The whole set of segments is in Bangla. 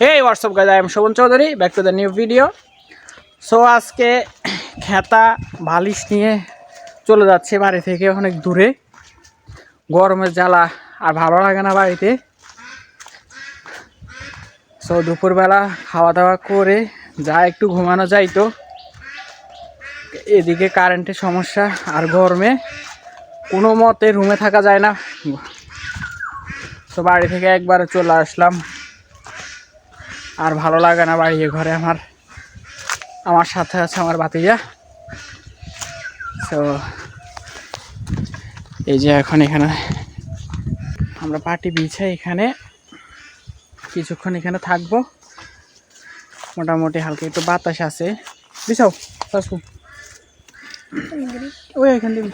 Hey, what's up guys? I am Shobhan Chaudhary. Back to the new video. So আজকে খেতা বালিশ নিয়ে চলে যাচ্ছে বাড়ি থেকে অনেক দূরে। গরমের জ্বালা আর ভালো লাগে না বাড়িতে। সো দুপুরবেলা খাওয়া দাওয়া করে যা একটু ঘুমানো যাইতো, এদিকে কারেন্টের সমস্যা আর গরমে কোনো মতে রুমে থাকা যায় না। তো বাড়ি থেকে একবারে চলে আসলাম, আর ভালো লাগে না বাড়ি ঘরে। আমার সাথে আছে আমার ভাতিজা। তো এই যে এখন এখানে আমরা পাটি বিছাই, এখানে কিছুক্ষণ এখানে থাকবো। মোটামুটি হালকা একটু বাতাস আছে। বিছাও বাসু ওই এখান থেকে।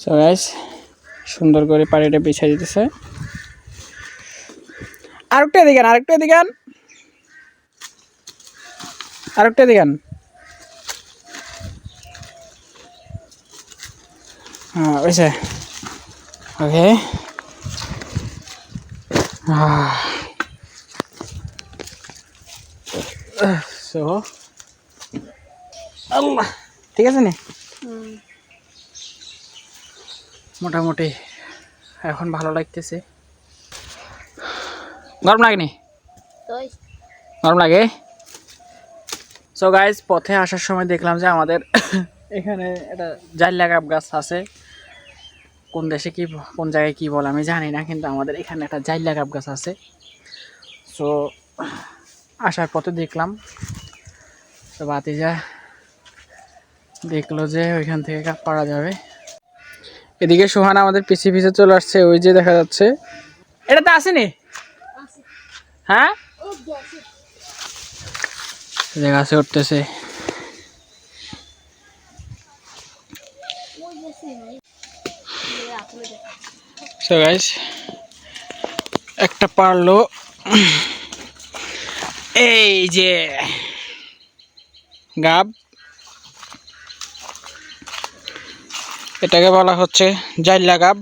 সো গাইস, সুন্দর করে পাটিটা বিছাই দিতেছে। আরেকটা দিগান, আরেকটা দিগান, আরেকটা দিগান। হ্যাঁ ওইসে ওকে। সো আল্লাহ, ঠিক আছে নি? মোটামুটি এখন ভালো লাগতেছে। গরম লাগেনি? গরম লাগে। সো গাইজ, পথে আসার সময় দেখলাম যে আমাদের এখানে একটা জাইলা গাব গাছ আছে। কোন দেশে কি কোন জায়গায় কি বলে আমি জানি না, কিন্তু আমাদের এখানে একটা জাইলা গাব গাছ আছে। সো আসার পথে দেখলাম, তো ভাতিজা দেখলো যে ওইখান থেকে কাপ পাড়া যাবে। এদিকে সোহানা আমাদের পিছিয়ে পিছিয়ে চলে আসছে, ওই যে দেখা যাচ্ছে। এটা তো আসেনি? হ্যাঁ, গাছে উঠতেছে। সো গাইস, একটা পারলো। এই যে গাব, এটাকে বলা হচ্ছে জাইলা গাব।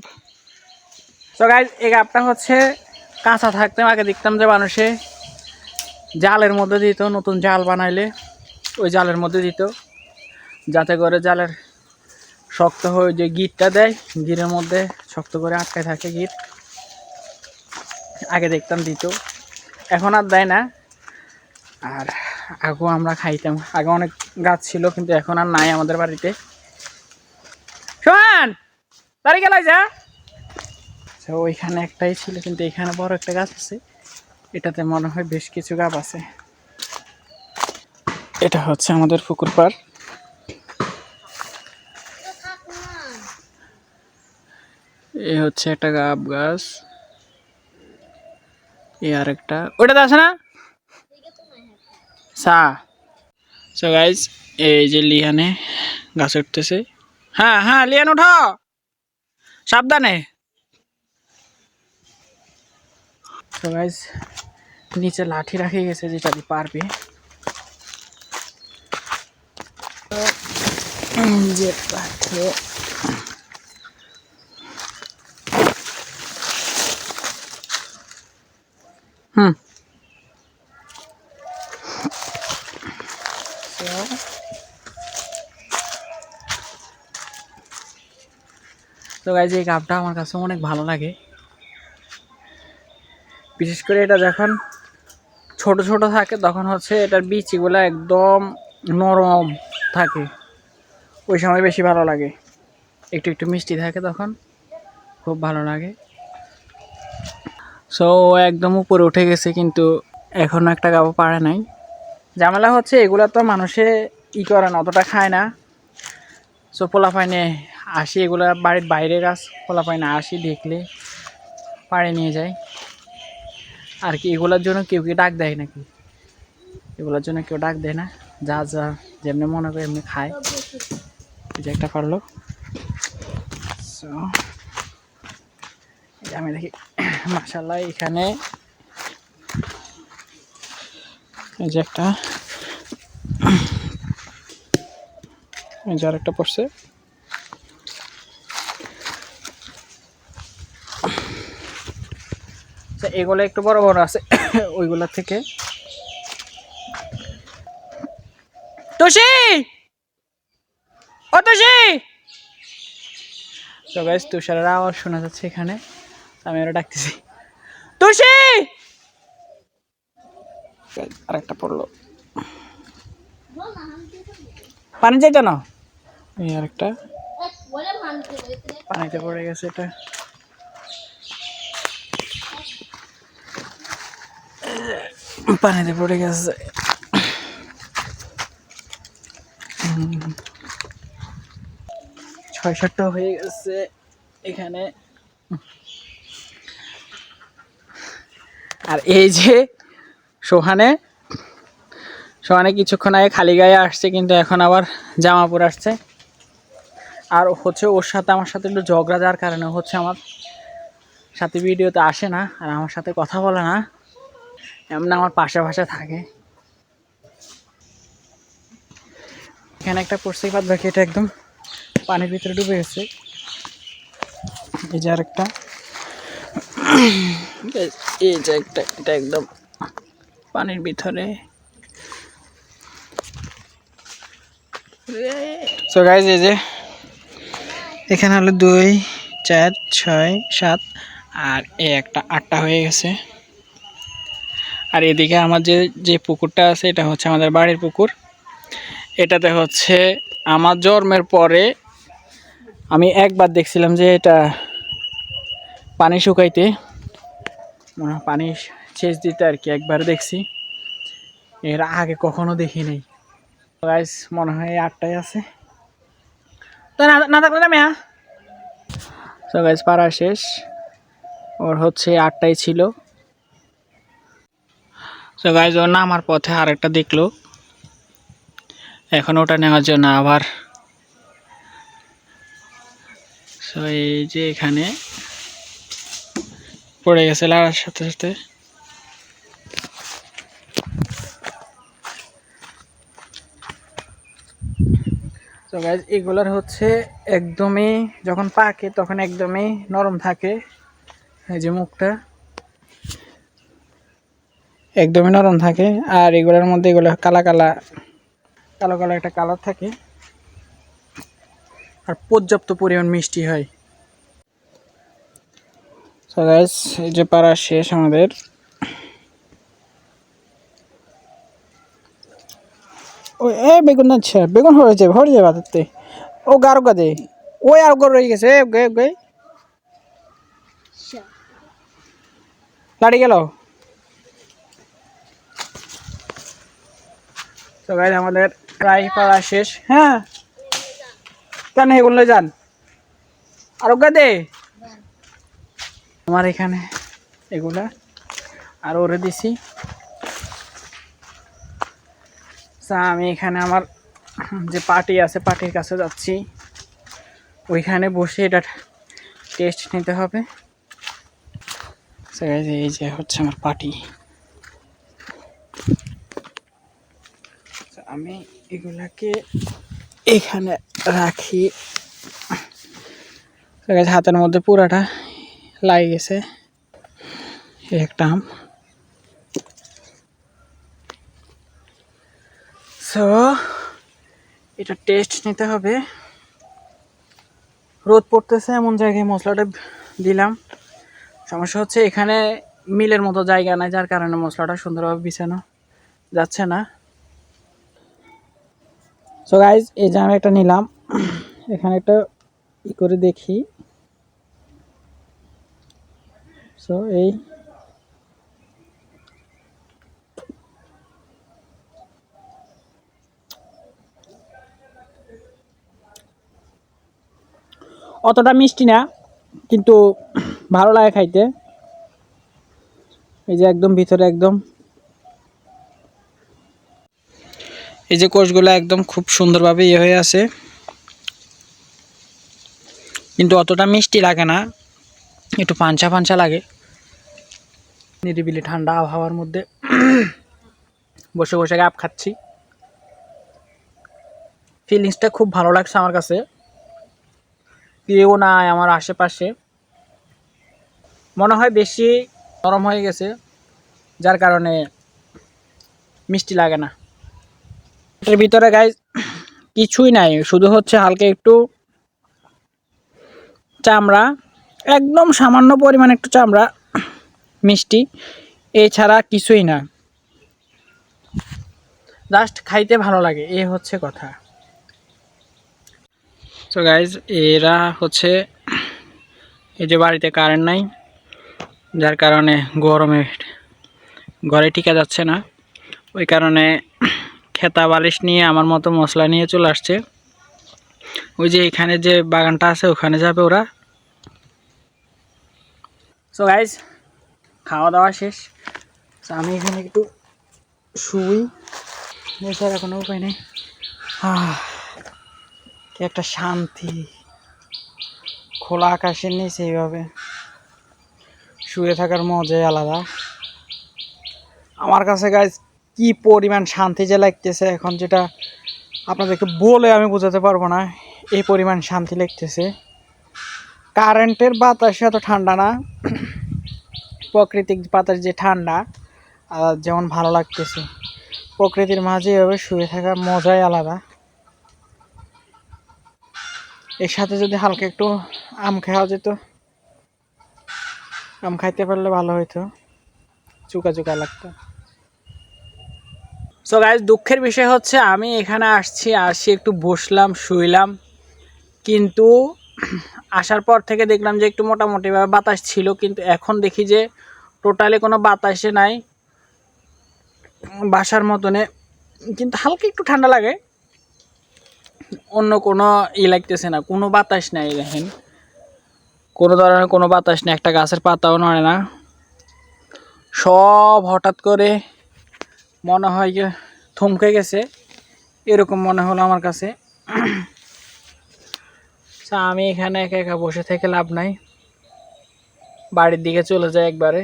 সো গাইস, এই গাবটা হচ্ছে কাঁচা থাকতে আগে দেখতাম যে মানুষে জালের মধ্যে দিত, নতুন জাল বানাইলে ওই জালের মধ্যে দিত, যাতে করে জালের শক্ত হয়ে যে গিটটা দেয়, গিরের মধ্যে শক্ত করে আটকায় থাকে গিট। আগে দেখতাম দিত, এখন আর দেয় না। আর আগেও আমরা খাইতাম, আগে অনেক গাছ ছিল, কিন্তু এখন আর নাই আমাদের বাড়িতে। শোন তারি গেলাই যা। ওইখানে একটাই ছিল, কিন্তু এখানে বড় একটা গাছ আছে, এটাতে মনে হয় বেশ কিছু গাছ আছে। এটা হচ্ছে আমাদের পুকুর পাড়। এই হচ্ছে একটা গাব গাছ, এই আর একটা ওইটাতে আছে না সা। সো গাইজ, এই যে লিয়ানে গাছ উঠতেছে। হ্যাঁ হ্যাঁ, লিয়ান উঠো, সাবধানে। সো গাইজ, নিচে লাঠি রাখে গেছে যেটা দিয়ে পারবে। যে পাচ্ছে তো গাইজ, এই গাবটা আমার কাছে অনেক ভালো লাগে। বিশেষ করে এটা যখন ছোট ছোট থাকে তখন হচ্ছে এটার বীজগুলো একদম নরম থাকে, ওই সময় বেশি ভালো লাগে। একটু একটু মিষ্টি থাকে তখন, খুব ভালো লাগে। সো একদম উপরে উঠে গেছে, কিন্তু এখনও একটা গাবও পারে নাই। ঝামেলা হচ্ছে এগুলো তো মানুষে করে না, অতটা খায় না। সো পোলাপাইনে আসি, এগুলো বাড়ির বাইরে গাছ, পোলাপাইনে আসি দেখলে পাড়ে নিয়ে যায়। আর কি এগুলোর জন্য কেউ কি ডাক দেয় নাকি? এগুলোর জন্য কেউ ডাক দেয় না, যা যা যেমনি মনে করে এমনি খায়। এই যে একটা পারলো। সো আমি দেখি মাশাআল্লাহ, এখানে এই যে একটা, এই যে আরেকটা পড়ছে। এগুলো একটু বড় বড় আছে ওইগুলা থেকে। তুষি, ও তুষি। তো গাইস তুষারের আওয়াজ শোনা যাচ্ছে এখানে, আমি ওরা ডাকতেছি তুষি। আরেকটা পড়লো, পানি চাইতো না। এই আরেকটা পানিতে পড়ে গেছে, এটা পানিতে পড়ে গেছে। ৬-৭টা হয়ে গেছে এখানে। আর এই যে সোহানে কিছুক্ষণ আগে খালি গায়ে আসছে, কিন্তু এখন আবার জামা পরে আসছে। আর হচ্ছে ওর সাথে আমার সাথে একটু ঝগড়া, যার কারণে হচ্ছে আমার সাথে ভিডিওতে আসে না আর আমার সাথে কথা বলে না, এমন আমার পাশে থাকে। এখানে একটা পড়ছে বাদ বাকি এটা একদম পানির ভিতরে ডুবে গেছে। এই যে আরেকটা, এই যে একটা, এটা একদম পানির ভিতরে। সো গাইজ এই যে এখানে হলো 2, 4, 6, 7 আর এই একটা 8টা হয়ে গেছে। আর এদিকে আমার যে পুকুরটা আছে এটা হচ্ছে আমাদের বাড়ির পুকুর। এটাতে হচ্ছে আমার জন্মের পরে আমি একবার দেখছিলাম যে এটা পানি শুকাইতে, পানি সেচ দিতে আর কি, একবার দেখছি, এর আগে কখনো দেখি নাই। গাইস মনে হয় 8টাই আছে, তো না থাকলে না মেয়া। তো গাইস পাড়া শেষ, ওর হচ্ছে 8টাই ছিল। তো গাইস ওর নামার পথে আরেকটা দেখলো, এখন ওটা নেওয়ার জন্য আবার। তো এই যে এখানে পড়ে গেছে লাড়ার সাথে সাথে। তো গাইস এগুলার হচ্ছে একদমই যখন পাকে তখন একদমই নরম থাকে, এই যে মুখটা একদমই নরম থাকে। আর এগুলোর মধ্যে এগুলো কালো কালো একটা কালার থাকে, আর পর্যাপ্ত পরিমাণ মিষ্টি হয়। তো গাইস এই যে পাড়া শেষ আমাদের। ওই এ বেগুন আছে, বেগুন হয়ে যাবে বাতাতে। ও গারো গাদে ওই আর গর রয়ে গেছে, গে লাড়ি গেল। তো গাইস আমাদের প্রায় পাড়া শেষ। হ্যাঁ কেন এগুলো যান আর গাদে আমার এখানে এগুলা আর ওরে দিছি। আমি এখানে আমার যে পার্টি আছে পার্টির কাছে যাচ্ছি, ওইখানে বসে এটা টেস্ট নিতে হবে। এই যে হচ্ছে আমার পার্টি, আমি এগুলাকে এখানে রাখি। হাতের মধ্যে পুরাটা লাগে গেছে একটা আম। সো এটা টেস্ট নিতে হবে। রোদ পড়তেছে এমন জায়গায় মশলাটা দিলাম। সমস্যা হচ্ছে এখানে মিলের মতো জায়গা নাই, যার কারণে মশলাটা সুন্দরভাবে বিছানো যাচ্ছে না। সো গাইজ এই যে আমি একটা নিলাম, এখানে একটা করে দেখি। সো এই অতটা মিষ্টি না, কিন্তু ভালো লাগে খাইতে। এই যে একদম ভিতরে একদম এই যে কোষগুলো একদম খুব সুন্দরভাবে ইয়ে হয়ে আছে, কিন্তু অতটা মিষ্টি লাগে না, একটু পাঞ্চা লাগে। নিরিবিলি ঠান্ডা আবহাওয়ার মধ্যে বসে বসে আম খাচ্ছি, ফিলিংসটা খুব ভালো লাগছে আমার কাছে। কেউ নাই আমার আশেপাশে, মনে হয় বেশি নরম হয়ে গেছে, যার কারণে মিষ্টি লাগে না। এর ভিতরে গাইস কিছুই নাই, শুধু হচ্ছে হালকা একটু চামড়া, একদম সামান্য পরিমাণ একটু চামড়া, মিষ্টি, এছাড়া কিছুই না। জাস্ট খাইতে ভালো লাগে, এই হচ্ছে কথা। তো গাইজ এরা হচ্ছে, এই যে বাড়িতে কারেন্ট নাই, যার কারণে গরমে ঘরে টিকা যাচ্ছে না, ওই কারণে খেতা বালিশ নিয়ে আমার মতো মশলা নিয়ে চলে আসছে। ওই যে এখানে যে বাগানটা আছে ওখানে যাবে ওরা। সো গাইজ খাওয়া দাওয়া শেষ, তো আমি এখানে একটু শুই, এছাড়া কোনো উপায় নেই। কি একটা শান্তি, খোলা আকাশের নিচে এইভাবে শুয়ে থাকার মজাই আলাদা আমার কাছে গাইজ। কি পরিমাণ শান্তি যে লাগতেছে এখন, যেটা আপনাদেরকে বলে আমি বোঝাতে পারবো না, এই পরিমাণ শান্তি লাগতেছে। কারেন্টের বাতাস এত ঠান্ডা না, প্রাকৃতিক বাতাস যে ঠান্ডা, যেমন ভালো লাগতেছে। প্রকৃতির মাঝে এভাবে শুয়ে থাকার মজাই আলাদা। এর সাথে যদি হালকা একটু আম খাওয়া যেত, আম খাইতে পারলে ভালো হইতো, চুকা চুকা লাগতো। সো গাইজ দুঃখের বিষয় হচ্ছে আমি এখানে আসছি একটু বসলাম, শুইলাম, কিন্তু আসার পর থেকে দেখলাম যে একটু মোটামুটিভাবে বাতাস ছিল, কিন্তু এখন দেখি যে টোটালি কোনো বাতাসে নাই, বাসার মতনে, কিন্তু হালকা একটু ঠান্ডা লাগে, অন্য কোনো লাগতেছে না, কোনো বাতাস নাই। দেখেন কোনো ধরনের কোনো বাতাস নেই, একটা গাছের পাতাও নড়ে না। সব হঠাৎ করে মনে হয় যে থমকে গেছে, এরকম মনে হলো আমার কাছে। আমি এখানে একা একা বসে থেকে লাভ নাই, বাড়ির দিকে চলে যাই একবারে,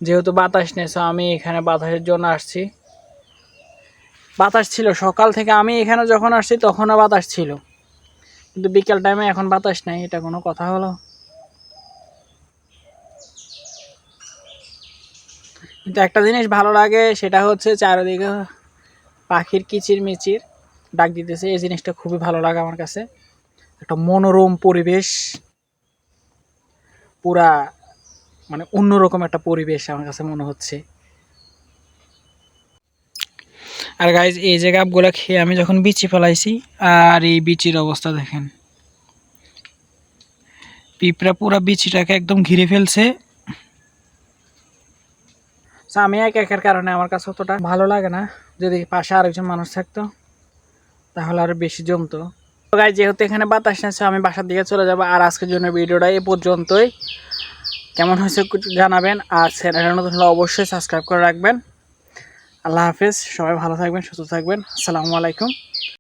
যেহেতু বাতাস নেই। আমি এখানে বাতাসের জন্য আসছি। বাতাস ছিল সকাল থেকে, আমি এখানে যখন আসছি তখনও বাতাস ছিল, কিন্তু বিকেল টাইমে এখন বাতাস নাই, এটা কোনো কথা হলো? কিন্তু একটা জিনিস ভালো লাগে, সেটা হচ্ছে চারিদিকে পাখির কিচির মিচির ডাক দিতেছে, এই জিনিসটা খুবই ভালো লাগে আমার কাছে। একটা মনোরম পরিবেশ, পুরা মানে অন্যরকম একটা পরিবেশ আমার কাছে মনে হচ্ছে। আর গাইজ এই যে গাবগুলা খেয়ে আমি যখন বিচি ফেলাইছি, আর এই বিচির অবস্থা দেখেন, পিঁপড়া পুরা বিচিটাকে একদম ঘিরে ফেলছে। আমি একার কারণে আমার কাছে অতটা ভালো লাগে না, যদি পাশে আরেকজন মানুষ থাকতো তাহলে আরো বেশি জমতো। তো গাইজ যেহেতু এখানে বাতাস নেছে, আমি বাসার দিকে চলে যাবো। আর আজকের জন্য ভিডিওটা এ পর্যন্তই। কেমন হয়েছে জানাবেন, আর চ্যানেলে নতুন হলে অবশ্যই সাবস্ক্রাইব করে রাখবেন। আল্লাহ হাফেজ, সবাই ভালো থাকবেন, সুস্থ থাকবেন, আসসালামু আলাইকুম।